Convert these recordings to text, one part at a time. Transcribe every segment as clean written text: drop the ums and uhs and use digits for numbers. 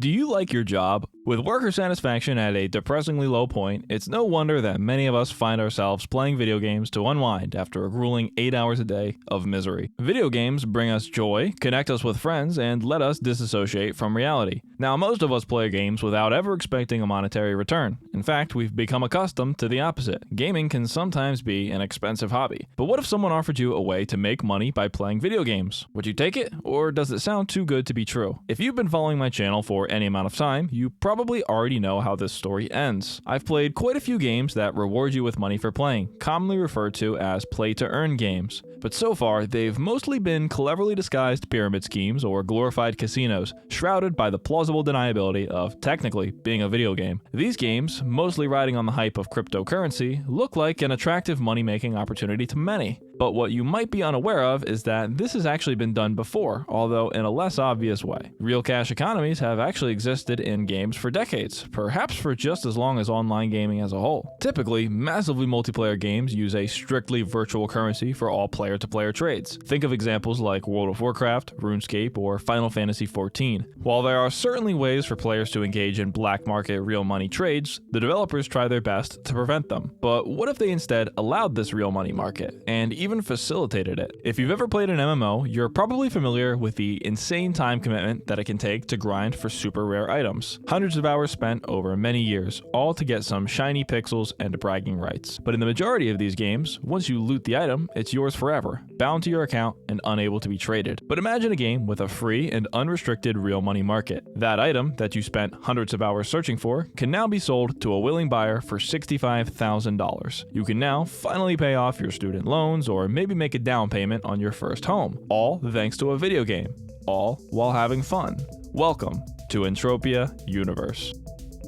Do you like your job? With worker satisfaction at a depressingly low point, it's no wonder that many of us find ourselves playing video games to unwind after a grueling 8 hours a day of misery. Video games bring us joy, connect us with friends, and let us disassociate from reality. Now, most of us play games without ever expecting a monetary return. In fact, we've become accustomed to the opposite. Gaming can sometimes be an expensive hobby. But what if someone offered you a way to make money by playing video games? Would you take it, or does it sound too good to be true? If you've been following my channel for any amount of time, you probably already know how this story ends. I've played quite a few games that reward you with money for playing, commonly referred to as play-to-earn games. But so far, they've mostly been cleverly disguised pyramid schemes or glorified casinos, shrouded by the plausible deniability of technically being a video game. These games, mostly riding on the hype of cryptocurrency, look like an attractive money-making opportunity to many. But what you might be unaware of is that this has actually been done before, although in a less obvious way. Real cash economies have actually existed in games for decades, perhaps for just as long as online gaming as a whole. Typically, massively multiplayer games use a strictly virtual currency for all player-to-player trades. Think of examples like World of Warcraft, RuneScape, or Final Fantasy XIV. While there are certainly ways for players to engage in black market real money trades, the developers try their best to prevent them. But what if they instead allowed this real money market, and even facilitated it? If you've ever played an MMO, you're probably familiar with the insane time commitment that it can take to grind for super rare items. Hundreds of hours spent over many years, all to get some shiny pixels and bragging rights. But in the majority of these games, once you loot the item, it's yours forever, bound to your account and unable to be traded. But imagine a game with a free and unrestricted real money market. That item that you spent hundreds of hours searching for can now be sold to a willing buyer for $65,000. You can now finally pay off your student loans or maybe make a down payment on your first home, all thanks to a video game, all while having fun. Welcome to Entropia Universe.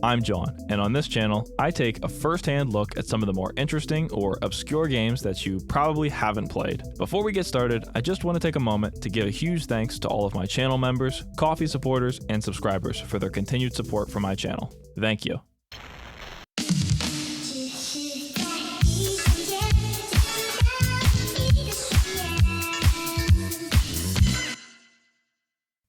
I'm John, and on this channel, I take a first-hand look at some of the more interesting or obscure games that you probably haven't played. Before we get started, I just want to take a moment to give a huge thanks to all of my channel members, coffee supporters, and subscribers for their continued support for my channel. Thank you.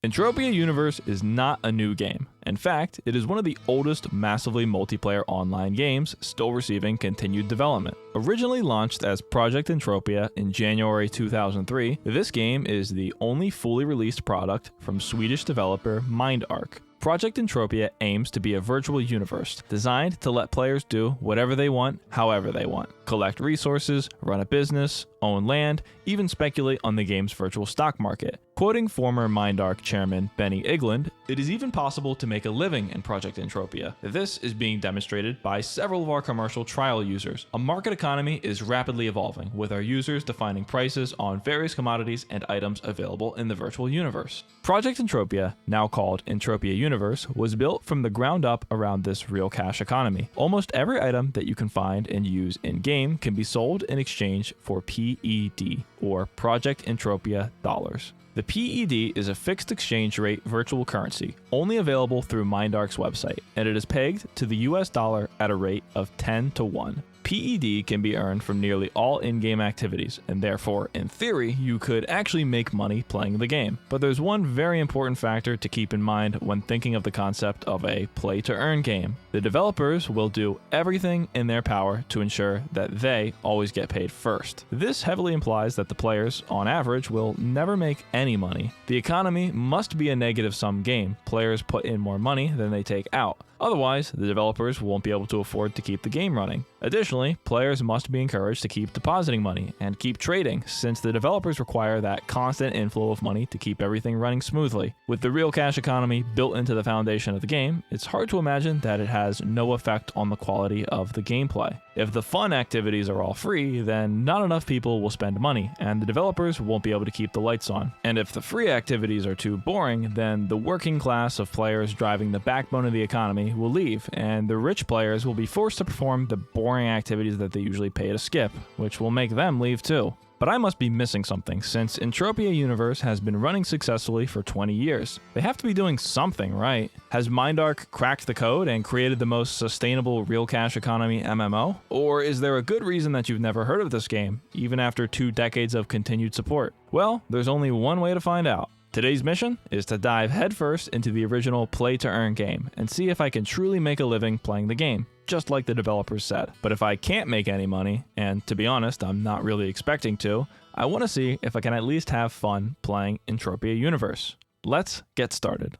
Entropia Universe is not a new game. In fact, it is one of the oldest massively multiplayer online games still receiving continued development. Originally launched as Project Entropia in January 2003, this game is the only fully released product from Swedish developer MindArc. Project Entropia aims to be a virtual universe designed to let players do whatever they want, however they want. Collect resources, run a business, own land, even speculate on the game's virtual stock market. Quoting former MindArc chairman Benny Igland, "It is even possible to make a living in Project Entropia. This is being demonstrated by several of our commercial trial users. A market economy is rapidly evolving, with our users defining prices on various commodities and items available in the virtual universe." Project Entropia, now called Entropia Universe, was built from the ground up around this real cash economy. Almost every item that you can find and use in-game can be sold in exchange for PED, or Project Entropia dollars. The PED is a fixed exchange rate virtual currency, only available through MindArc's website, and it is pegged to the US dollar at a rate of 10 to 1. PED can be earned from nearly all in-game activities, and therefore, in theory, you could actually make money playing the game. But there's one very important factor to keep in mind when thinking of the concept of a play-to-earn game. The developers will do everything in their power to ensure that they always get paid first. This heavily implies that the players, on average, will never make any money. The economy must be a negative-sum game. Players put in more money than they take out. Otherwise, the developers won't be able to afford to keep the game running. Additionally, players must be encouraged to keep depositing money and keep trading, since the developers require that constant inflow of money to keep everything running smoothly. With the real cash economy built into the foundation of the game, it's hard to imagine that it has no effect on the quality of the gameplay. If the fun activities are all free, then not enough people will spend money, and the developers won't be able to keep the lights on. And if the free activities are too boring, then the working class of players driving the backbone of the economy will leave, and the rich players will be forced to perform the boring activities that they usually pay to skip, which will make them leave too. But I must be missing something, since Entropia Universe has been running successfully for 20 years. They have to be doing something right. Has MindArc cracked the code and created the most sustainable real cash economy MMO? Or is there a good reason that you've never heard of this game, even after 2 decades of continued support? Well, there's only one way to find out. Today's mission is to dive headfirst into the original play-to-earn game and see if I can truly make a living playing the game, just like the developers said. But if I can't make any money, and to be honest, I'm not really expecting to, I want to see if I can at least have fun playing Entropia Universe. Let's get started.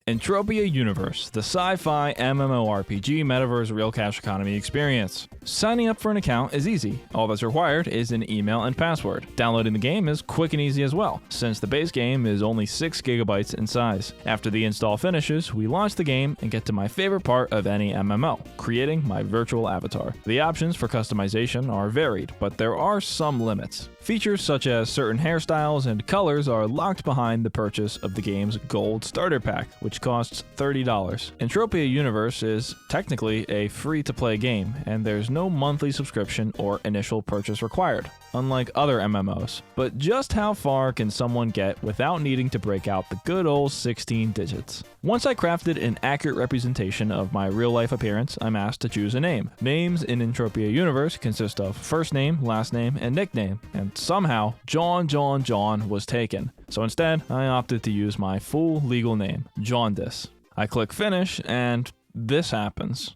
Entropia Universe, the sci-fi MMORPG Metaverse real cash economy experience. Signing up for an account is easy. All that's required is an email and password. Downloading the game is quick and easy as well, since the base game is only 6 GB in size. After the install finishes, we launch the game and get to my favorite part of any MMO, creating my virtual avatar. The options for customization are varied, but there are some limits. Features such as certain hairstyles and colors are locked behind the purchase of the game's Gold Starter Pack, which costs $30. Entropia Universe is technically a free-to-play game, and there's no monthly subscription or initial purchase required, unlike other MMOs. But just how far can someone get without needing to break out the good old 16 digits? Once I crafted an accurate representation of my real-life appearance, I'm asked to choose a name. Names in Entropia Universe consist of first name, last name, and nickname, and somehow John was taken. So instead, I opted to use my full legal name, Jaundice. I click finish, and this happens.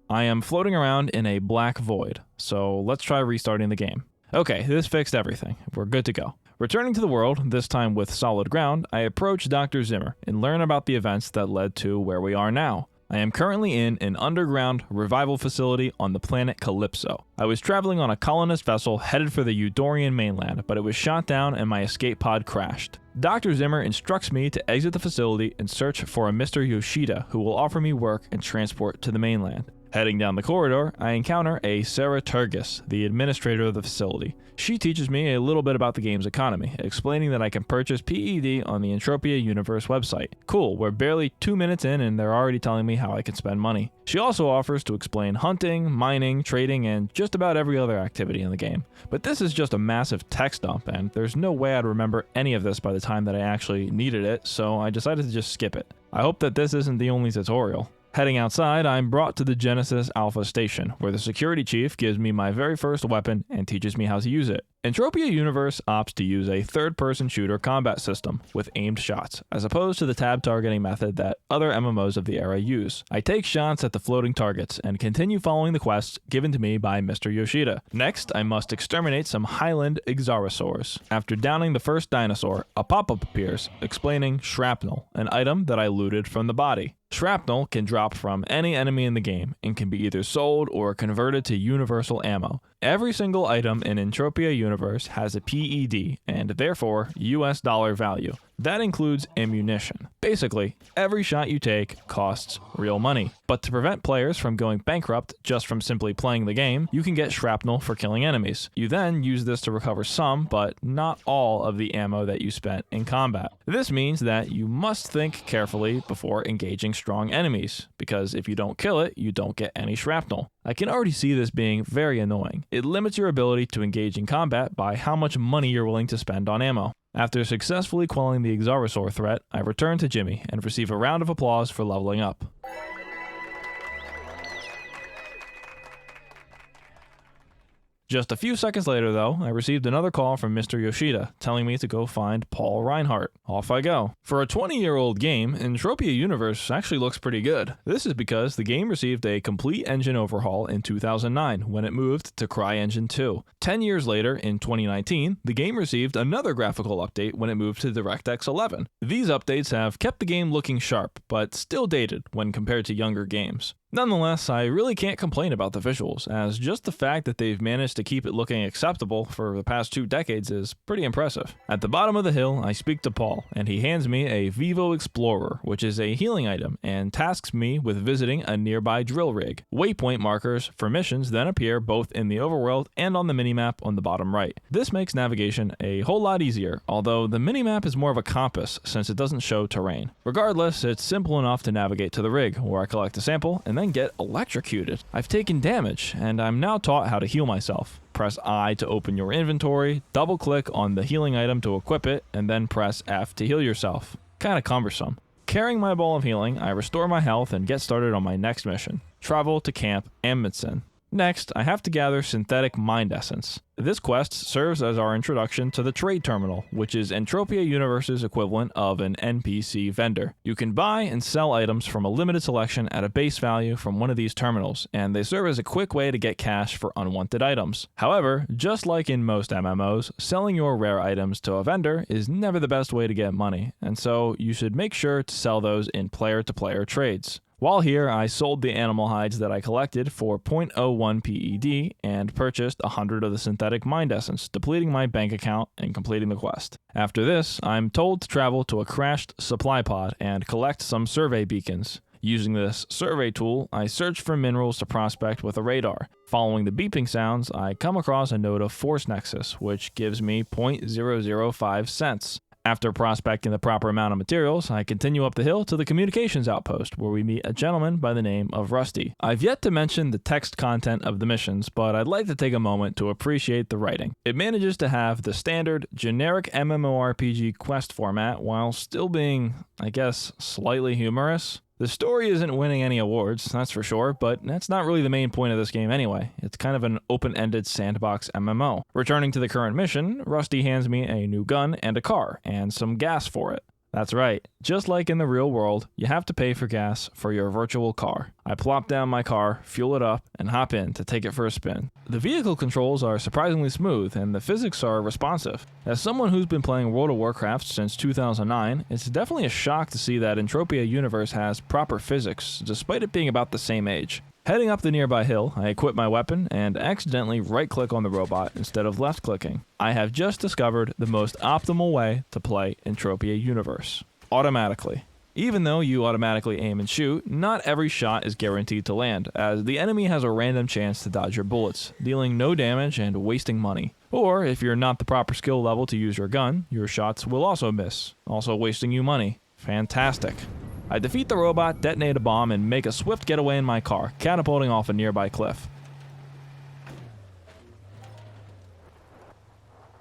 I am floating around in a black void, so let's try restarting the game. Okay, this fixed everything. We're good to go. Returning to the world, this time with solid ground, I approach Dr. Zimmer and learn about the events that led to where we are now. I am currently in an underground revival facility on the planet Calypso. I was traveling on a colonist vessel headed for the Eudorian mainland, but it was shot down and my escape pod crashed. Dr. Zimmer instructs me to exit the facility and search for a Mr. Yoshida who will offer me work and transport to the mainland. Heading down the corridor, I encounter a Sarah Turgis, the administrator of the facility. She teaches me a little bit about the game's economy, explaining that I can purchase PED on the Entropia Universe website. Cool, we're barely 2 minutes in and they're already telling me how I can spend money. She also offers to explain hunting, mining, trading, and just about every other activity in the game. But this is just a massive text dump, and there's no way I'd remember any of this by the time that I actually needed it, so I decided to just skip it. I hope that this isn't the only tutorial. Heading outside, I'm brought to the Genesis Alpha Station, where the security chief gives me my very first weapon and teaches me how to use it. Entropia Universe opts to use a third-person shooter combat system with aimed shots, as opposed to the tab targeting method that other MMOs of the era use. I take shots at the floating targets and continue following the quests given to me by Mr. Yoshida. Next, I must exterminate some Highland Ixarosaurs. After downing the first dinosaur, a pop-up appears, explaining shrapnel, an item that I looted from the body. Shrapnel can drop from any enemy in the game and can be either sold or converted to universal ammo. Every single item in Entropia Universe has a PED and therefore US dollar value. That includes ammunition. Basically, every shot you take costs real money. But to prevent players from going bankrupt just from simply playing the game, you can get shrapnel for killing enemies. You then use this to recover some, but not all of the ammo that you spent in combat. This means that you must think carefully before engaging strong enemies, because if you don't kill it, you don't get any shrapnel. I can already see this being very annoying. It limits your ability to engage in combat by how much money you're willing to spend on ammo. After successfully quelling the Ixarosaur threat, I return to Jimmy and receive a round of applause for leveling up. Just a few seconds later, though, I received another call from Mr. Yoshida, telling me to go find Paul Reinhardt. Off I go. For a 20-year-old game, Entropia Universe actually looks pretty good. This is because the game received a complete engine overhaul in 2009, when it moved to CryEngine 2. 10 years later, in 2019, the game received another graphical update when it moved to DirectX 11. These updates have kept the game looking sharp, but still dated when compared to younger games. Nonetheless, I really can't complain about the visuals, as just the fact that they've managed to keep it looking acceptable for the past 2 decades is pretty impressive. At the bottom of the hill, I speak to Paul, and he hands me a Vivo Explorer, which is a healing item, and tasks me with visiting a nearby drill rig. Waypoint markers for missions then appear both in the overworld and on the minimap on the bottom right. This makes navigation a whole lot easier, although the minimap is more of a compass since it doesn't show terrain. Regardless, it's simple enough to navigate to the rig, where I collect a sample and then get electrocuted. I've taken damage, and I'm now taught how to heal myself. Press I to open your inventory, double click on the healing item to equip it, and then press F to heal yourself. Kinda cumbersome. Carrying my ball of healing, I restore my health and get started on my next mission. Travel to Camp Amundsen. Next, I have to gather synthetic mind essence. This quest serves as our introduction to the trade terminal, which is Entropia Universe's equivalent of an NPC vendor. You can buy and sell items from a limited selection at a base value from one of these terminals, and they serve as a quick way to get cash for unwanted items. However, just like in most MMOs, selling your rare items to a vendor is never the best way to get money, and so you should make sure to sell those in player-to-player trades. While here, I sold the animal hides that I collected for 0.01 PED and purchased 100 of the synthetic mind essence, depleting my bank account and completing the quest. After this, I'm told to travel to a crashed supply pod and collect some survey beacons. Using this survey tool, I search for minerals to prospect with a radar. Following the beeping sounds, I come across a node of Force Nexus, which gives me 0.005 cents. After prospecting the proper amount of materials, I continue up the hill to the communications outpost, where we meet a gentleman by the name of Rusty. I've yet to mention the text content of the missions, but I'd like to take a moment to appreciate the writing. It manages to have the standard, generic MMORPG quest format while still being, I guess, slightly humorous. The story isn't winning any awards, that's for sure, but that's not really the main point of this game anyway. It's kind of an open-ended sandbox MMO. Returning to the current mission, Rusty hands me a new gun and a car, and some gas for it. That's right, just like in the real world, you have to pay for gas for your virtual car. I plop down my car, fuel it up, and hop in to take it for a spin. The vehicle controls are surprisingly smooth, and the physics are responsive. As someone who's been playing World of Warcraft since 2009, it's definitely a shock to see that Entropia Universe has proper physics, despite it being about the same age. Heading up the nearby hill, I equip my weapon and accidentally right-click on the robot instead of left-clicking. I have just discovered the most optimal way to play Entropia Universe. Automatically. Even though you automatically aim and shoot, not every shot is guaranteed to land, as the enemy has a random chance to dodge your bullets, dealing no damage and wasting money. Or, if you're not the proper skill level to use your gun, your shots will also miss, also wasting you money. Fantastic. I defeat the robot, detonate a bomb, and make a swift getaway in my car, catapulting off a nearby cliff.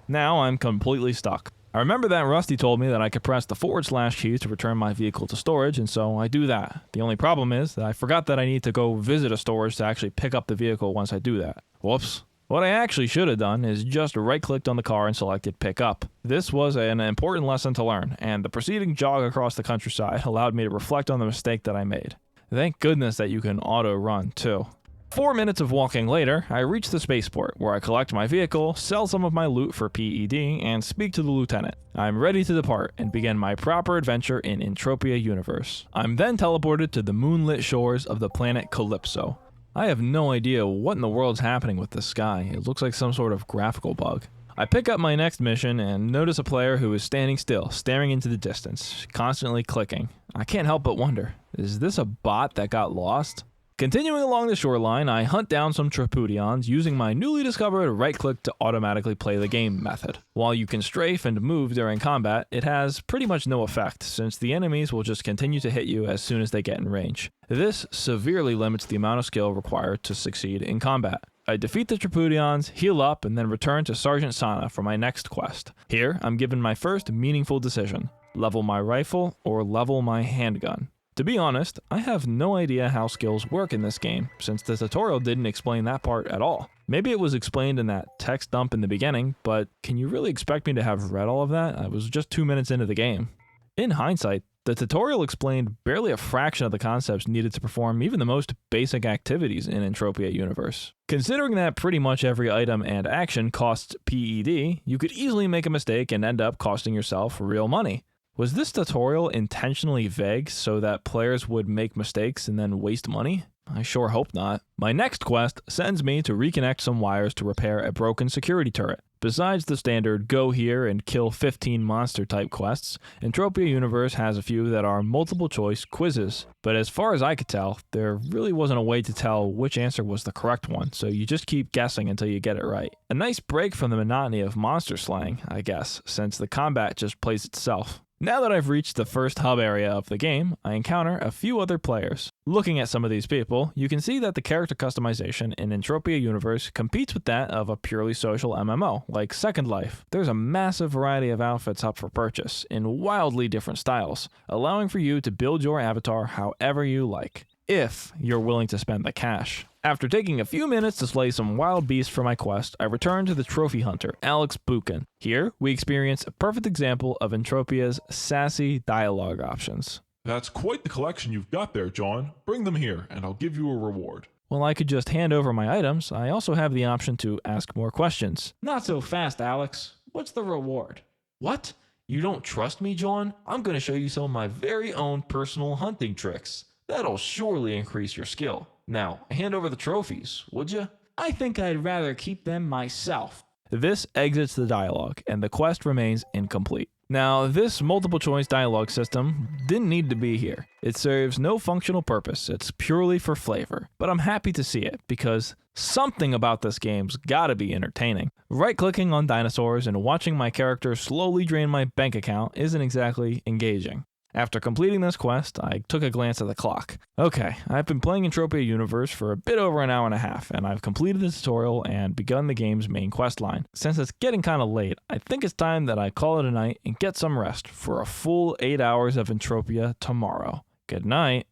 Now I'm completely stuck. I remember that Rusty told me that I could press the / key to return my vehicle to storage, and so I do that. The only problem is that I forgot that I need to go visit a storage to actually pick up the vehicle once I do that. Whoops. What I actually should have done is just right-clicked on the car and selected Pick Up. This was an important lesson to learn, and the preceding jog across the countryside allowed me to reflect on the mistake that I made. Thank goodness that you can auto-run, too. 4 minutes of walking later, I reach the spaceport, where I collect my vehicle, sell some of my loot for PED, and speak to the lieutenant. I'm ready to depart and begin my proper adventure in Entropia Universe. I'm then teleported to the moonlit shores of the planet Calypso. I have no idea what in the world's happening with this sky. It looks like some sort of graphical bug. I pick up my next mission and notice a player who is standing still, staring into the distance, constantly clicking. I can't help but wonder, is this a bot that got lost? Continuing along the shoreline, I hunt down some Tripudians using my newly discovered right-click to automatically play the game method. While you can strafe and move during combat, it has pretty much no effect, since the enemies will just continue to hit you as soon as they get in range. This severely limits the amount of skill required to succeed in combat. I defeat the Tripudians, heal up, and then return to Sergeant Sana for my next quest. Here, I'm given my first meaningful decision: level my rifle or level my handgun. To be honest, I have no idea how skills work in this game, since the tutorial didn't explain that part at all. Maybe it was explained in that text dump in the beginning, but can you really expect me to have read all of that? I was just 2 minutes into the game. In hindsight, the tutorial explained barely a fraction of the concepts needed to perform even the most basic activities in Entropia Universe. Considering that pretty much every item and action costs PED, you could easily make a mistake and end up costing yourself real money. Was this tutorial intentionally vague so that players would make mistakes and then waste money? I sure hope not. My next quest sends me to reconnect some wires to repair a broken security turret. Besides the standard go here and kill 15 monster type quests, Entropia Universe has a few that are multiple choice quizzes. But as far as I could tell, there really wasn't a way to tell which answer was the correct one, so you just keep guessing until you get it right. A nice break from the monotony of monster slaying, I guess, since the combat just plays itself. Now that I've reached the first hub area of the game, I encounter a few other players. Looking at some of these people, you can see that the character customization in Entropia Universe competes with that of a purely social MMO, like Second Life. There's a massive variety of outfits up for purchase, in wildly different styles, allowing for you to build your avatar however you like, if you're willing to spend the cash. After taking a few minutes to slay some wild beasts for my quest, I return to the trophy hunter, Alex Buchan. Here, we experience a perfect example of Entropia's sassy dialogue options. That's quite the collection you've got there, John. Bring them here, and I'll give you a reward. While I could just hand over my items, I also have the option to ask more questions. Not so fast, Alex. What's the reward? What? You don't trust me, John? I'm going to show you some of my very own personal hunting tricks. That'll surely increase your skill. Now, hand over the trophies, would you? I think I'd rather keep them myself. This exits the dialogue, and the quest remains incomplete. Now, this multiple choice dialogue system didn't need to be here. It serves no functional purpose, it's purely for flavor. But I'm happy to see it, because something about this game's gotta be entertaining. Right-clicking on dinosaurs and watching my character slowly drain my bank account isn't exactly engaging. After completing this quest, I took a glance at the clock. Okay, I've been playing Entropia Universe for a bit over an hour and a half, and I've completed the tutorial and begun the game's main quest line. Since it's getting kinda late, I think it's time that I call it a night and get some rest for a full 8 hours of Entropia tomorrow. Good night.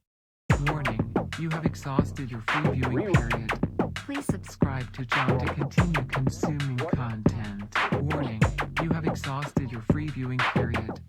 Warning, you have exhausted your free viewing period. Please subscribe to John to continue consuming content. Warning, you have exhausted your free viewing period.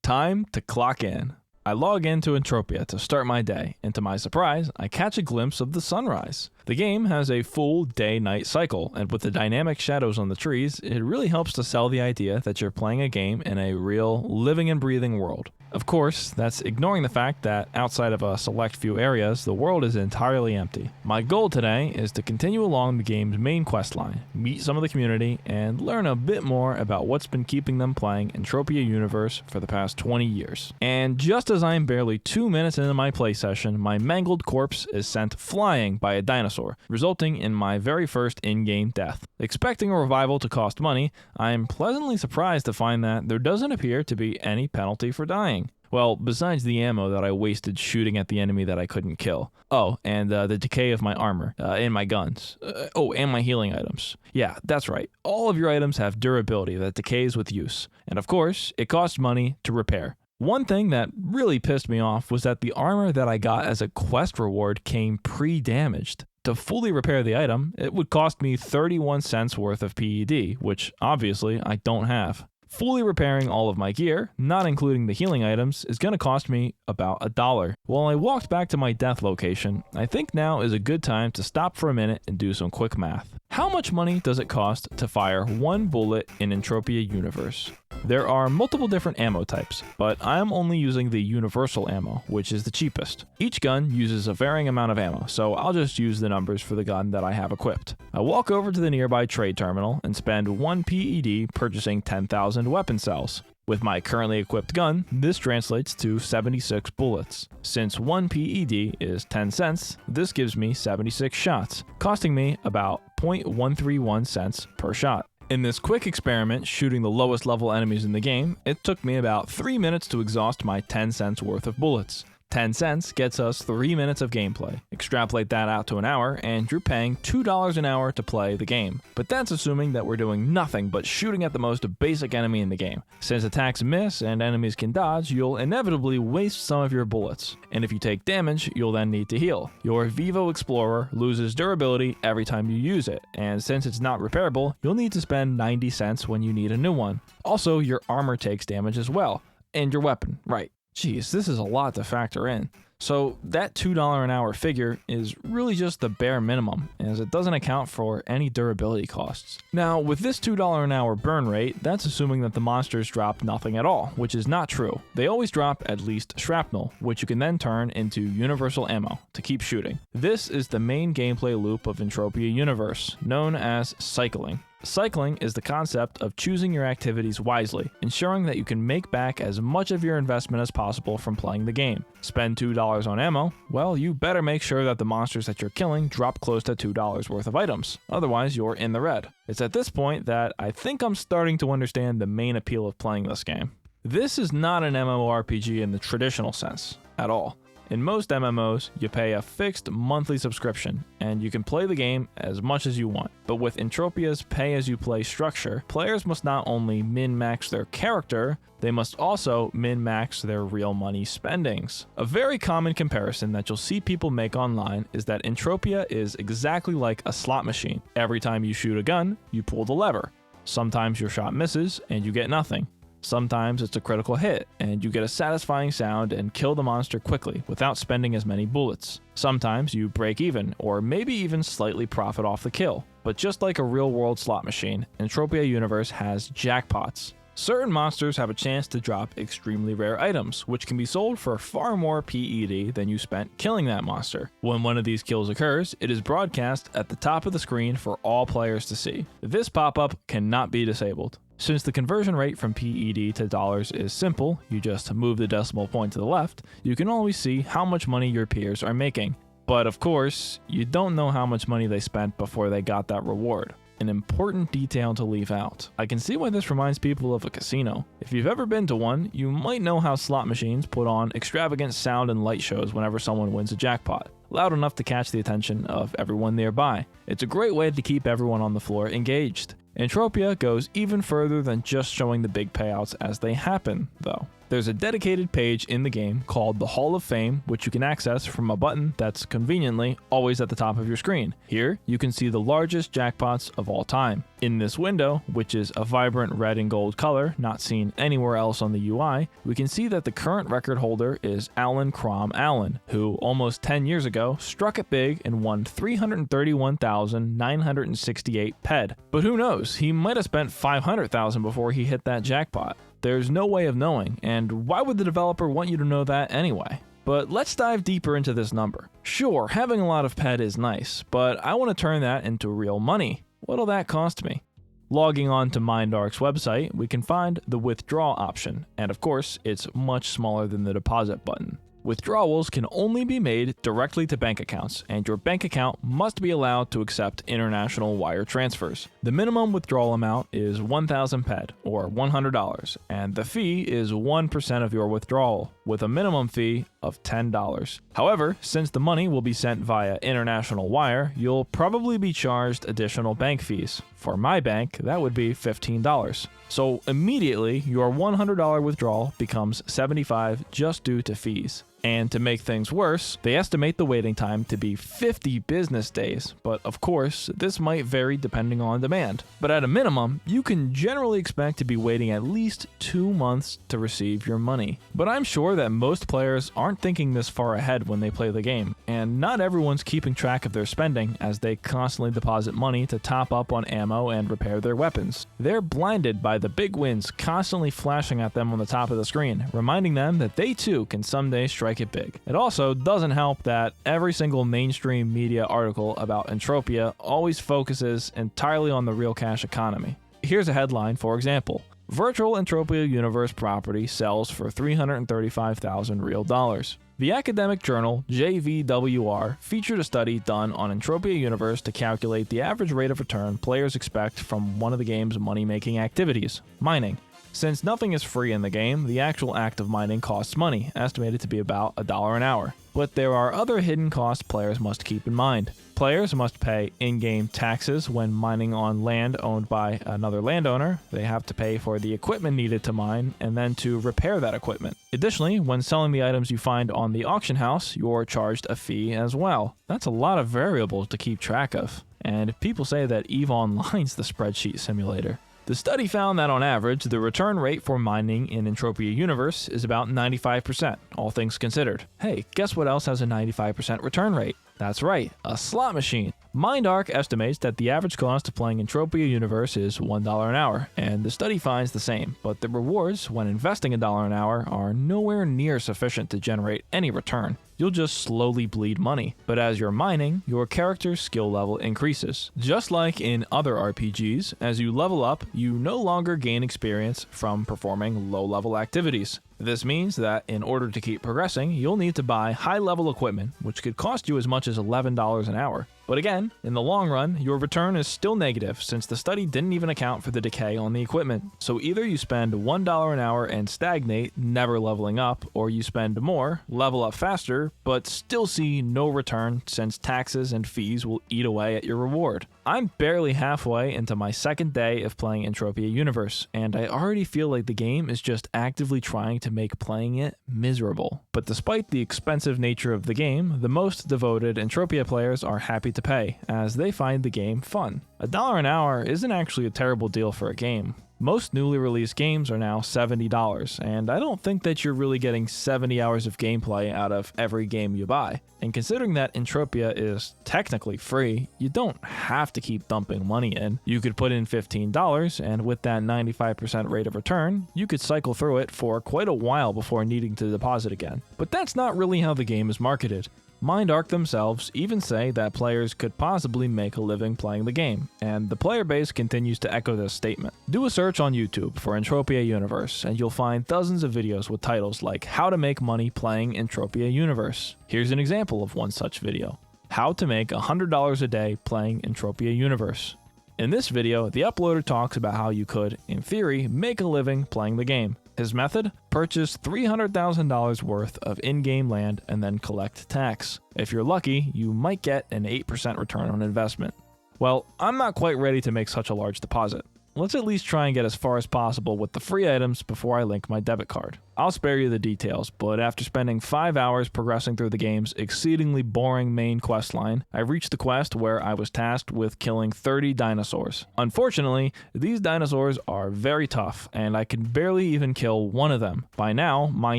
Time to clock in. I log into Entropia to start my day, and to my surprise, I catch a glimpse of the sunrise. The game has a full day-night cycle, and with the dynamic shadows on the trees, it really helps to sell the idea that you're playing a game in a real, living and breathing world. Of course, that's ignoring the fact that outside of a select few areas, the world is entirely empty. My goal today is to continue along the game's main quest line, meet some of the community, and learn a bit more about what's been keeping them playing Entropia Universe for the past 20 years. And just as I'm barely 2 minutes into my play session, my mangled corpse is sent flying by a dinosaur, resulting in my very first in-game death. Expecting a revival to cost money, I'm pleasantly surprised to find that there doesn't appear to be any penalty for dying. Well, besides the ammo that I wasted shooting at the enemy that I couldn't kill. Oh, and the decay of my armor, and my guns. And my healing items. Yeah, that's right. All of your items have durability that decays with use. And of course, it costs money to repair. One thing that really pissed me off was that the armor that I got as a quest reward came pre-damaged. To fully repair the item, it would cost me 31 cents worth of PED, which obviously I don't have. Fully repairing all of my gear, not including the healing items, is going to cost me about $1. While I walked back to my death location, I think now is a good time to stop for a minute and do some quick math. How much money does it cost to fire one bullet in Entropia Universe? There are multiple different ammo types, but I'm only using the universal ammo, which is the cheapest. Each gun uses a varying amount of ammo, so I'll just use the numbers for the gun that I have equipped. I walk over to the nearby trade terminal and spend 1 PED purchasing 10,000 weapon cells. With my currently equipped gun, this translates to 76 bullets. Since 1 PED is 10 cents, this gives me 76 shots, costing me about 0.131 cents per shot. In this quick experiment shooting the lowest level enemies in the game, it took me about 3 minutes to exhaust my 10 cents worth of bullets. 10 cents gets us 3 minutes of gameplay. Extrapolate that out to an hour, and you're paying $2 an hour to play the game. But that's assuming that we're doing nothing but shooting at the most basic enemy in the game. Since attacks miss and enemies can dodge, you'll inevitably waste some of your bullets. And if you take damage, you'll then need to heal. Your Vivo Explorer loses durability every time you use it, and since it's not repairable, you'll need to spend 90 cents when you need a new one. Also, your armor takes damage as well. And your weapon, right. Geez, this is a lot to factor in. So that $2 an hour figure is really just the bare minimum, as it doesn't account for any durability costs. Now, with this $2 an hour burn rate, that's assuming that the monsters drop nothing at all, which is not true. They always drop at least shrapnel, which you can then turn into universal ammo to keep shooting. This is the main gameplay loop of Entropia Universe, known as cycling. Cycling is the concept of choosing your activities wisely, ensuring that you can make back as much of your investment as possible from playing the game. Spend $2 on ammo? Well, you better make sure that the monsters that you're killing drop close to $2 worth of items, otherwise you're in the red. It's at this point that I think I'm starting to understand the main appeal of playing this game. This is not an MMORPG in the traditional sense at all. In most MMOs, you pay a fixed monthly subscription, and you can play the game as much as you want. But with Entropia's pay-as-you-play structure, players must not only min-max their character, they must also min-max their real money spendings. A very common comparison that you'll see people make online is that Entropia is exactly like a slot machine. Every time you shoot a gun, you pull the lever. Sometimes your shot misses, and you get nothing. Sometimes it's a critical hit, and you get a satisfying sound and kill the monster quickly without spending as many bullets. Sometimes you break even, or maybe even slightly profit off the kill. But just like a real-world slot machine, Entropia Universe has jackpots. Certain monsters have a chance to drop extremely rare items, which can be sold for far more PED than you spent killing that monster. When one of these kills occurs, it is broadcast at the top of the screen for all players to see. This pop-up cannot be disabled. Since the conversion rate from PED to dollars is simple, you just move the decimal point to the left, you can always see how much money your peers are making. But of course, you don't know how much money they spent before they got that reward. An important detail to leave out. I can see why this reminds people of a casino. If you've ever been to one, you might know how slot machines put on extravagant sound and light shows whenever someone wins a jackpot, loud enough to catch the attention of everyone nearby. It's a great way to keep everyone on the floor engaged. Entropia goes even further than just showing the big payouts as they happen, though. There's a dedicated page in the game called the Hall of Fame, which you can access from a button that's conveniently always at the top of your screen. Here, you can see the largest jackpots of all time. In this window, which is a vibrant red and gold color not seen anywhere else on the UI, we can see that the current record holder is Alan Crom Allen, who almost 10 years ago struck it big and won 331,968 PED. But who knows, he might have spent 500,000 before he hit that jackpot. There's no way of knowing, and why would the developer want you to know that anyway? But let's dive deeper into this number. Sure, having a lot of PED is nice, but I want to turn that into real money. What'll that cost me? Logging on to MindArc's website, we can find the withdraw option, and of course, it's much smaller than the deposit button. Withdrawals can only be made directly to bank accounts, and your bank account must be allowed to accept international wire transfers. The minimum withdrawal amount is 1,000 PED, or $100, and the fee is 1% of your withdrawal, with a minimum fee of $10. However, since the money will be sent via international wire, you'll probably be charged additional bank fees. For my bank, that would be $15. So immediately, your $100 withdrawal becomes $75 just due to fees. And to make things worse, they estimate the waiting time to be 50 business days, but of course, this might vary depending on demand. But at a minimum, you can generally expect to be waiting at least 2 months to receive your money. But I'm sure that most players aren't thinking this far ahead when they play the game, and not everyone's keeping track of their spending as they constantly deposit money to top up on ammo and repair their weapons. They're blinded by the big wins constantly flashing at them on the top of the screen, reminding them that they too can someday strike it big. It also doesn't help that every single mainstream media article about Entropia always focuses entirely on the real cash economy. Here's a headline, for example. Virtual Entropia Universe property sells for $335,000 real dollars. The academic journal JVWR featured a study done on Entropia Universe to calculate the average rate of return players expect from one of the game's money-making activities, mining. Since nothing is free in the game, the actual act of mining costs money, estimated to be about $1 an hour. But there are other hidden costs players must keep in mind. Players must pay in-game taxes when mining on land owned by another landowner. They have to pay for the equipment needed to mine and then to repair that equipment. Additionally, when selling the items you find on the auction house, you're charged a fee as well. That's a lot of variables to keep track of. And people say that EVE Online's the spreadsheet simulator. The study found that on average, the return rate for mining in Entropia Universe is about 95%, all things considered. Hey, guess what else has a 95% return rate? That's right, a slot machine. MindArc estimates that the average cost of playing Entropia Universe is $1 an hour, and the study finds the same, but the rewards when investing $1 an hour are nowhere near sufficient to generate any return. You'll just slowly bleed money, but as you're mining, your character's skill level increases. Just like in other RPGs, as you level up, you no longer gain experience from performing low-level activities. This means that in order to keep progressing, you'll need to buy high-level equipment, which could cost you as much as $11 an hour. But again, in the long run, your return is still negative since the study didn't even account for the decay on the equipment. So either you spend $1 an hour and stagnate, never leveling up, or you spend more, level up faster, but still see no return since taxes and fees will eat away at your reward. I'm barely halfway into my second day of playing Entropia Universe, and I already feel like the game is just actively trying to make playing it miserable. But despite the expensive nature of the game, the most devoted Entropia players are happy to pay, as they find the game fun. $1 an hour isn't actually a terrible deal for a game. Most newly released games are now $70, and I don't think that you're really getting 70 hours of gameplay out of every game you buy. And considering that Entropia is technically free, you don't have to keep dumping money in. You could put in $15, and with that 95% rate of return, you could cycle through it for quite a while before needing to deposit again. But that's not really how the game is marketed. MindArc themselves even say that players could possibly make a living playing the game, and the player base continues to echo this statement. Do a search on YouTube for Entropia Universe, and you'll find dozens of videos with titles like How to Make Money Playing Entropia Universe. Here's an example of one such video. How to Make $100 a Day Playing Entropia Universe. In this video, the uploader talks about how you could, in theory, make a living playing the game. His method? Purchase $300,000 worth of in-game land and then collect tax. If you're lucky, you might get an 8% return on investment. Well, I'm not quite ready to make such a large deposit. Let's at least try and get as far as possible with the free items before I link my debit card. I'll spare you the details, but after spending 5 hours progressing through the game's exceedingly boring main quest line, I reached the quest where I was tasked with killing 30 dinosaurs. Unfortunately, these dinosaurs are very tough, and I can barely even kill one of them. By now, my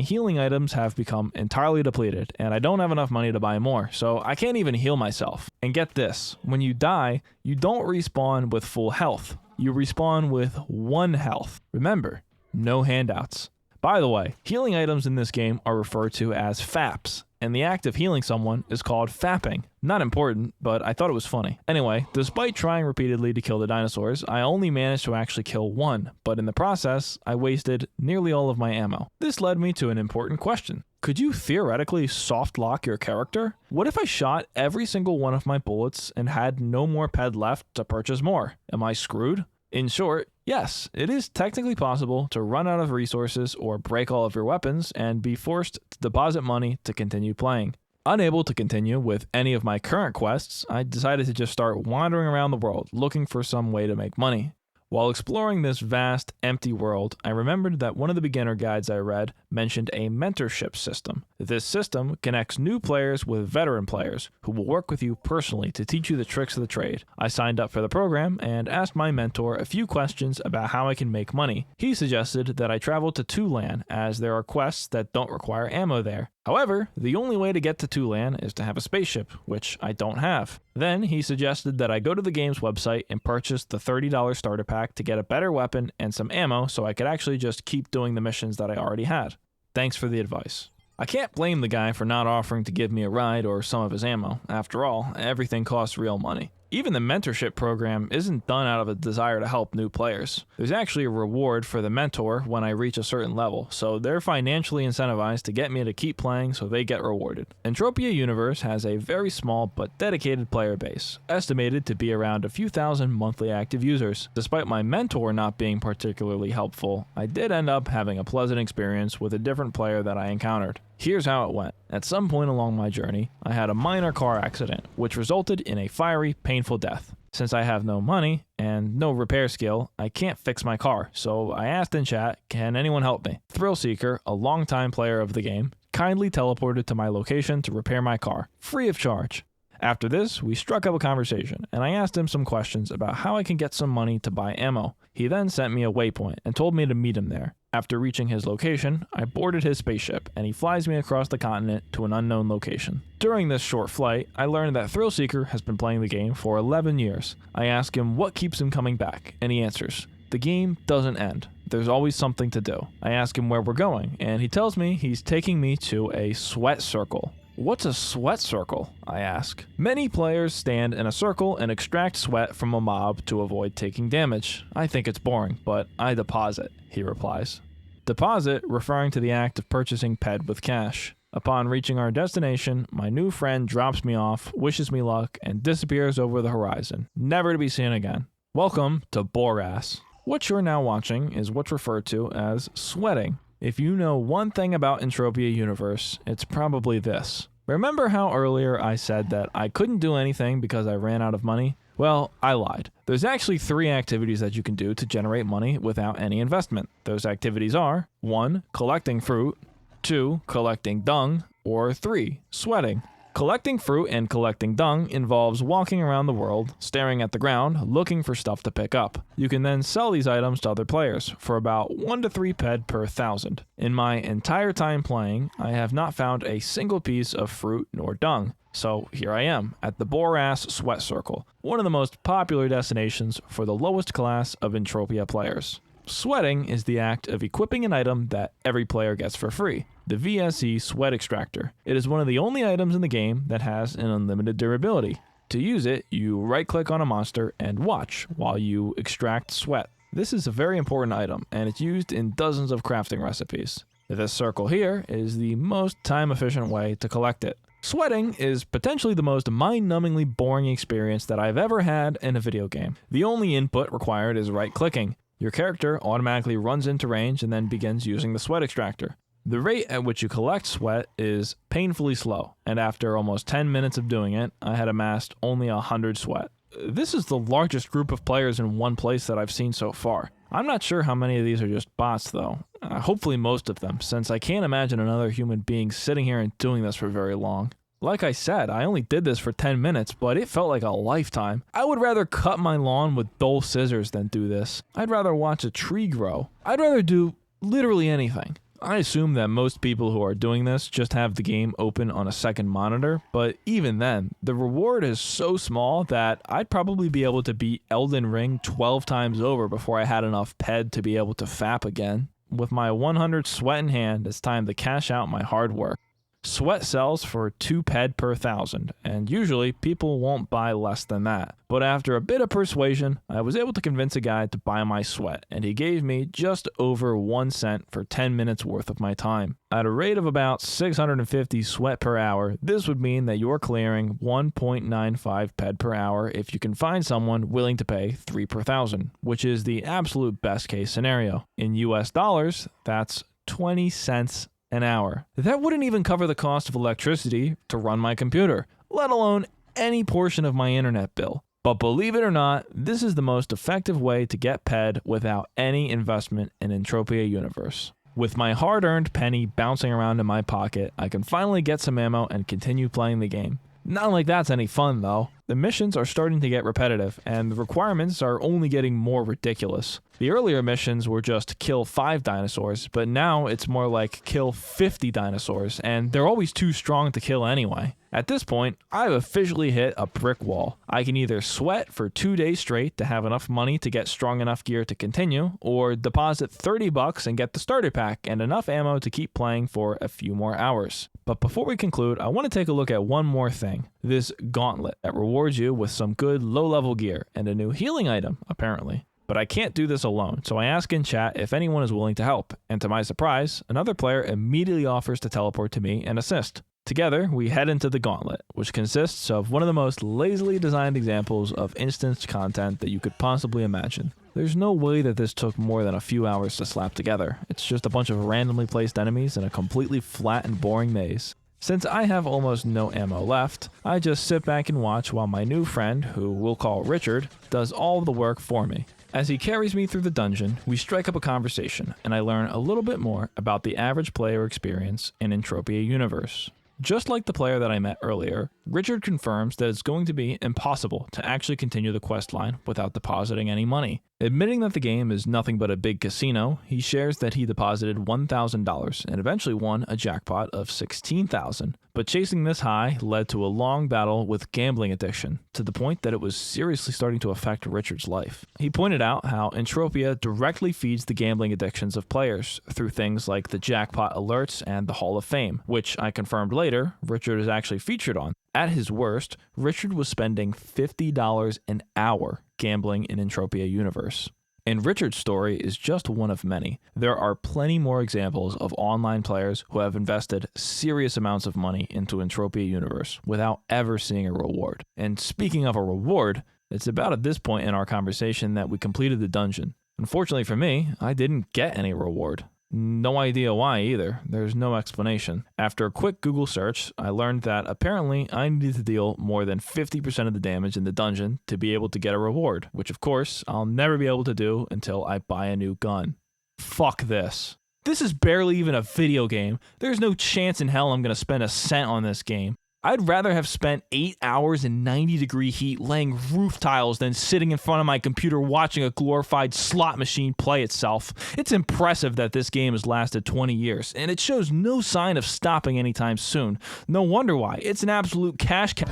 healing items have become entirely depleted, and I don't have enough money to buy more, so I can't even heal myself. And get this, when you die, you don't respawn with full health. You respawn with 1 health. Remember, no handouts. By the way, healing items in this game are referred to as faps, and the act of healing someone is called fapping. Not important, but I thought it was funny. Anyway, despite trying repeatedly to kill the dinosaurs, I only managed to actually kill one, but in the process, I wasted nearly all of my ammo. This led me to an important question. Could you theoretically soft lock your character? What if I shot every single one of my bullets and had no more ped left to purchase more? Am I screwed? In short, yes, it is technically possible to run out of resources or break all of your weapons and be forced to deposit money to continue playing. Unable to continue with any of my current quests, I decided to just start wandering around the world looking for some way to make money. While exploring this vast, empty world, I remembered that one of the beginner guides I read mentioned a mentorship system. This system connects new players with veteran players who will work with you personally to teach you the tricks of the trade. I signed up for the program and asked my mentor a few questions about how I can make money. He suggested that I travel to Tulan, as there are quests that don't require ammo there. However, the only way to get to Tulan is to have a spaceship, which I don't have. Then he suggested that I go to the game's website and purchase the $30 starter pack to get a better weapon and some ammo so I could actually just keep doing the missions that I already had. Thanks for the advice. I can't blame the guy for not offering to give me a ride or some of his ammo. After all, everything costs real money. Even the mentorship program isn't done out of a desire to help new players. There's actually a reward for the mentor when I reach a certain level, so they're financially incentivized to get me to keep playing so they get rewarded. Entropia Universe has a very small but dedicated player base, estimated to be around a few thousand monthly active users. Despite my mentor not being particularly helpful, I did end up having a pleasant experience with a different player that I encountered. Here's how it went. At some point along my journey, I had a minor car accident, which resulted in a fiery, painful death. Since I have no money and no repair skill, I can't fix my car, so I asked in chat, can anyone help me? Thrillseeker, a longtime player of the game, kindly teleported to my location to repair my car, free of charge. After this, we struck up a conversation, and I asked him some questions about how I can get some money to buy ammo. He then sent me a waypoint and told me to meet him there. After reaching his location, I boarded his spaceship, and he flies me across the continent to an unknown location. During this short flight, I learned that Thrillseeker has been playing the game for 11 years. I ask him what keeps him coming back, and he answers, the game doesn't end. There's always something to do. I ask him where we're going, and he tells me he's taking me to a sweat circle. What's a sweat circle? I ask. Many players stand in a circle and extract sweat from a mob to avoid taking damage. I think it's boring, but I deposit, he replies. Deposit referring to the act of purchasing ped with cash. Upon reaching our destination, my new friend drops me off, wishes me luck, and disappears over the horizon, never to be seen again. Welcome to Borass. What you're now watching is what's referred to as sweating. If you know one thing about Entropia Universe, it's probably this. Remember how earlier I said that I couldn't do anything because I ran out of money? Well, I lied. There's actually 3 activities that you can do to generate money without any investment. Those activities are 1. Collecting fruit, 2. Collecting dung, or 3. Sweating. Collecting fruit and collecting dung involves walking around the world, staring at the ground, looking for stuff to pick up. You can then sell these items to other players for about 1 to 3 ped per 1,000. In my entire time playing, I have not found a single piece of fruit nor dung. So here I am, at the Borass Sweat Circle, one of the most popular destinations for the lowest class of Entropia players. Sweating is the act of equipping an item that every player gets for free, the VSE Sweat Extractor. It is one of the only items in the game that has an unlimited durability. To use it, you right-click on a monster and watch while you extract sweat. This is a very important item, and it's used in dozens of crafting recipes. This circle here is the most time-efficient way to collect it. Sweating is potentially the most mind-numbingly boring experience that I've ever had in a video game. The only input required is right-clicking. Your character automatically runs into range and then begins using the sweat extractor. The rate at which you collect sweat is painfully slow, and after almost 10 minutes of doing it, I had amassed only 100 sweat. This is the largest group of players in one place that I've seen so far. I'm not sure how many of these are just bots though. Hopefully most of them, since I can't imagine another human being sitting here and doing this for very long. Like I said, I only did this for 10 minutes, but it felt like a lifetime. I would rather cut my lawn with dull scissors than do this. I'd rather watch a tree grow. I'd rather do literally anything. I assume that most people who are doing this just have the game open on a second monitor, but even then, the reward is so small that I'd probably be able to beat Elden Ring 12 times over before I had enough ped to be able to fap again. With my 100 sweat in hand, it's time to cash out my hard work. Sweat sells for 2 ped per 1,000, and usually people won't buy less than that. But after a bit of persuasion, I was able to convince a guy to buy my sweat, and he gave me just over 1 cent for 10 minutes worth of my time. At a rate of about 650 sweat per hour, this would mean that you're clearing 1.95 ped per hour if you can find someone willing to pay 3 per 1,000, which is the absolute best case scenario. In US dollars, that's 20 cents an hour. That wouldn't even cover the cost of electricity to run my computer, let alone any portion of my internet bill. But believe it or not, this is the most effective way to get ped without any investment in Entropia Universe. With my hard-earned penny bouncing around in my pocket, I can finally get some ammo and continue playing the game. Not like that's any fun though. The missions are starting to get repetitive, and the requirements are only getting more ridiculous. The earlier missions were just kill 5 dinosaurs, but now it's more like kill 50 dinosaurs, and they're always too strong to kill anyway. At this point, I've officially hit a brick wall. I can either sweat for 2 days straight to have enough money to get strong enough gear to continue, or deposit $30 and get the starter pack and enough ammo to keep playing for a few more hours. But before we conclude, I want to take a look at one more thing. This gauntlet that rewards you with some good low-level gear and a new healing item, apparently. But I can't do this alone, so I ask in chat if anyone is willing to help, and to my surprise, another player immediately offers to teleport to me and assist. Together, we head into the gauntlet, which consists of one of the most lazily designed examples of instanced content that you could possibly imagine. There's no way that this took more than a few hours to slap together. It's just a bunch of randomly placed enemies in a completely flat and boring maze. Since I have almost no ammo left, I just sit back and watch while my new friend, who we'll call Richard, does all of the work for me. As he carries me through the dungeon, we strike up a conversation, and I learn a little bit more about the average player experience in Entropia Universe. Just like the player that I met earlier, Richard confirms that it's going to be impossible to actually continue the questline without depositing any money. Admitting that the game is nothing but a big casino, he shares that he deposited $1,000 and eventually won a jackpot of $16,000. But chasing this high led to a long battle with gambling addiction, to the point that it was seriously starting to affect Richard's life. He pointed out how Entropia directly feeds the gambling addictions of players through things like the jackpot alerts and the Hall of Fame, which I confirmed later Richard is actually featured on. At his worst, Richard was spending $50 an hour gambling in Entropia Universe. And Richard's story is just one of many. There are plenty more examples of online players who have invested serious amounts of money into Entropia Universe without ever seeing a reward. And speaking of a reward, it's about at this point in our conversation that we completed the dungeon. Unfortunately for me, I didn't get any reward. No idea why either. There's no explanation. After a quick Google search, I learned that apparently I needed to deal more than 50% of the damage in the dungeon to be able to get a reward, which of course I'll never be able to do until I buy a new gun. Fuck this. This is barely even a video game. There's no chance in hell I'm gonna spend a cent on this game. I'd rather have spent 8 hours in 90-degree heat laying roof tiles than sitting in front of my computer watching a glorified slot machine play itself. It's impressive that this game has lasted 20 years, and it shows no sign of stopping anytime soon. No wonder why. It's an absolute cash cow.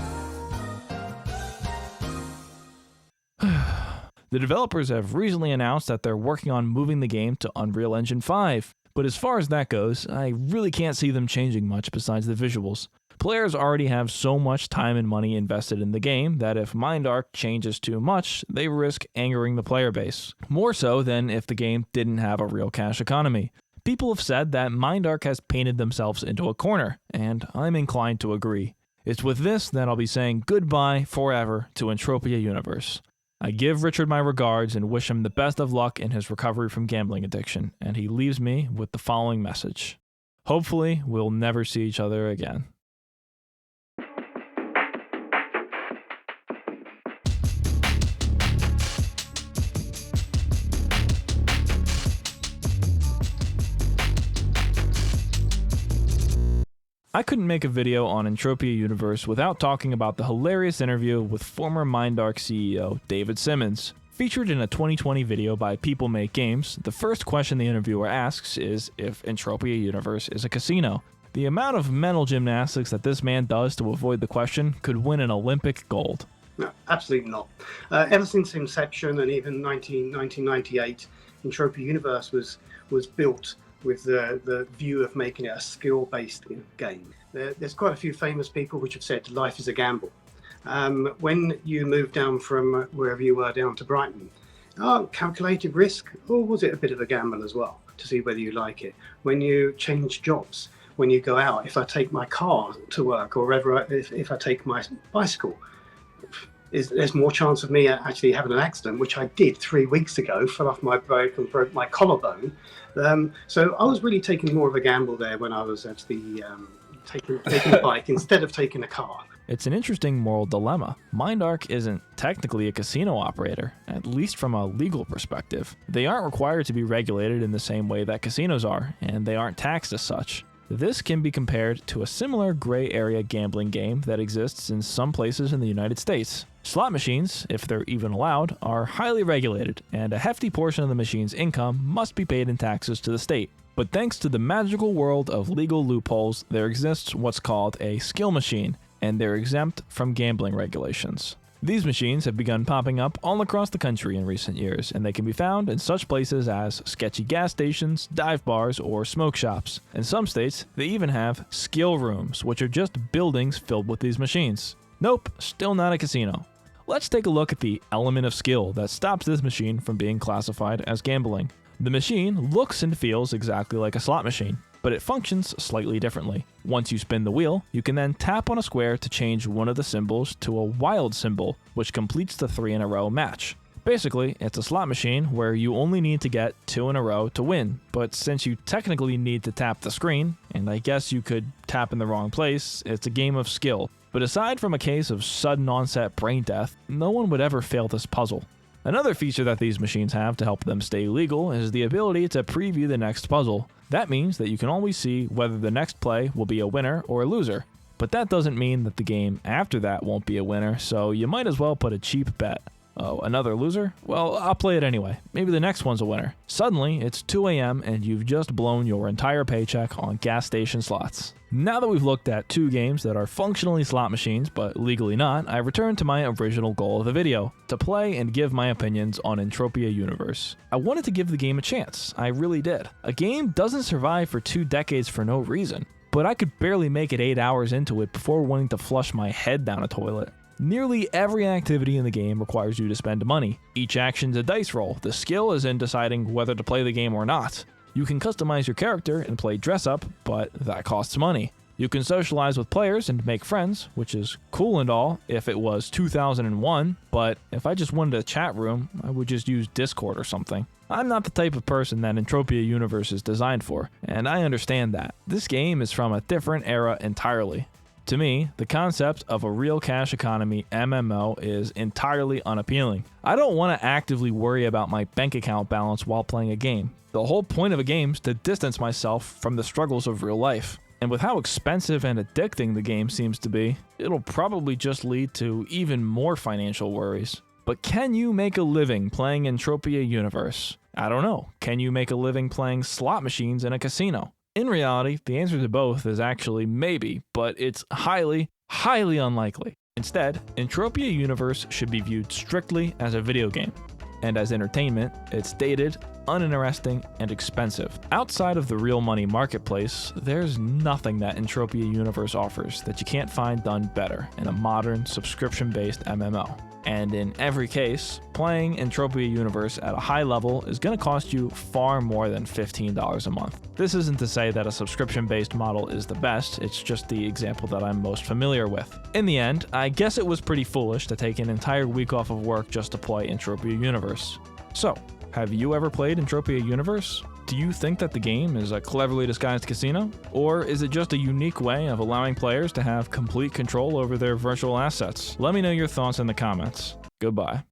The developers have recently announced that they're working on moving the game to Unreal Engine 5. But as far as that goes, I really can't see them changing much besides the visuals. Players already have so much time and money invested in the game that if MindArc changes too much, they risk angering the player base. More so than if the game didn't have a real cash economy. People have said that MindArc has painted themselves into a corner, and I'm inclined to agree. It's with this that I'll be saying goodbye forever to Entropia Universe. I give Richard my regards and wish him the best of luck in his recovery from gambling addiction, and he leaves me with the following message. Hopefully, we'll never see each other again. I couldn't make a video on Entropia Universe without talking about the hilarious interview with former MindArc CEO David Simmons. Featured in a 2020 video by People Make Games, the first question the interviewer asks is if Entropia Universe is a casino. The amount of mental gymnastics that this man does to avoid the question could win an Olympic gold. No, absolutely not. Ever since inception and even 1998, Entropia Universe was built with the view of making it a skill-based game. There's quite a few famous people which have said life is a gamble. When you moved down from wherever you were down to Brighton, calculated risk, or was it a bit of a gamble as well to see whether you like it? When you change jobs, when you go out, if I take my car to work or if I take my bicycle, there's more chance of me actually having an accident, which I did 3 weeks ago, fell off my bike and broke my collarbone. So I was really taking more of a gamble there when I was actually taking a bike instead of taking a car. It's an interesting moral dilemma. MindArc isn't technically a casino operator, at least from a legal perspective. They aren't required to be regulated in the same way that casinos are, and they aren't taxed as such. This can be compared to a similar gray area gambling game that exists in some places in the United States. Slot machines, if they're even allowed, are highly regulated, and a hefty portion of the machine's income must be paid in taxes to the state. But thanks to the magical world of legal loopholes, there exists what's called a skill machine, and they're exempt from gambling regulations. These machines have begun popping up all across the country in recent years, and they can be found in such places as sketchy gas stations, dive bars, or smoke shops. In some states, they even have skill rooms, which are just buildings filled with these machines. Nope, still not a casino. Let's take a look at the element of skill that stops this machine from being classified as gambling. The machine looks and feels exactly like a slot machine, but it functions slightly differently. Once you spin the wheel, you can then tap on a square to change one of the symbols to a wild symbol, which completes the 3 in a row match. Basically, it's a slot machine where you only need to get 2 in a row to win, but since you technically need to tap the screen, and I guess you could tap in the wrong place, it's a game of skill. But aside from a case of sudden onset brain death, no one would ever fail this puzzle. Another feature that these machines have to help them stay legal is the ability to preview the next puzzle. That means that you can always see whether the next play will be a winner or a loser. But that doesn't mean that the game after that won't be a winner, so you might as well put a cheap bet. Oh, another loser? Well, I'll play it anyway. Maybe the next one's a winner. Suddenly, it's 2 a.m. and you've just blown your entire paycheck on gas station slots. Now that we've looked at 2 games that are functionally slot machines, but legally not, I return to my original goal of the video, to play and give my opinions on Entropia Universe. I wanted to give the game a chance, I really did. A game doesn't survive for 2 decades for no reason, but I could barely make it 8 hours into it before wanting to flush my head down a toilet. Nearly every activity in the game requires you to spend money. Each action's a dice roll. The skill is in deciding whether to play the game or not. You can customize your character and play dress up, but that costs money. You can socialize with players and make friends, which is cool and all if it was 2001, but if I just wanted a chat room, I would just use Discord or something. I'm not the type of person that Entropia Universe is designed for, and I understand that. This game is from a different era entirely. To me, the concept of a real cash economy MMO is entirely unappealing. I don't want to actively worry about my bank account balance while playing a game. The whole point of a game is to distance myself from the struggles of real life. And with how expensive and addicting the game seems to be, it'll probably just lead to even more financial worries. But can you make a living playing Entropia Universe? I don't know. Can you make a living playing slot machines in a casino? In reality, the answer to both is actually maybe, but it's highly, highly unlikely. Instead, Entropia Universe should be viewed strictly as a video game. And as entertainment, it's dated, uninteresting, and expensive. Outside of the real money marketplace, there's nothing that Entropia Universe offers that you can't find done better in a modern, subscription-based MMO. And in every case, playing Entropia Universe at a high level is going to cost you far more than $15 a month. This isn't to say that a subscription-based model is the best, it's just the example that I'm most familiar with. In the end, I guess it was pretty foolish to take an entire week off of work just to play Entropia Universe. So, have you ever played Entropia Universe? Do you think that the game is a cleverly disguised casino? Or is it just a unique way of allowing players to have complete control over their virtual assets? Let me know your thoughts in the comments. Goodbye.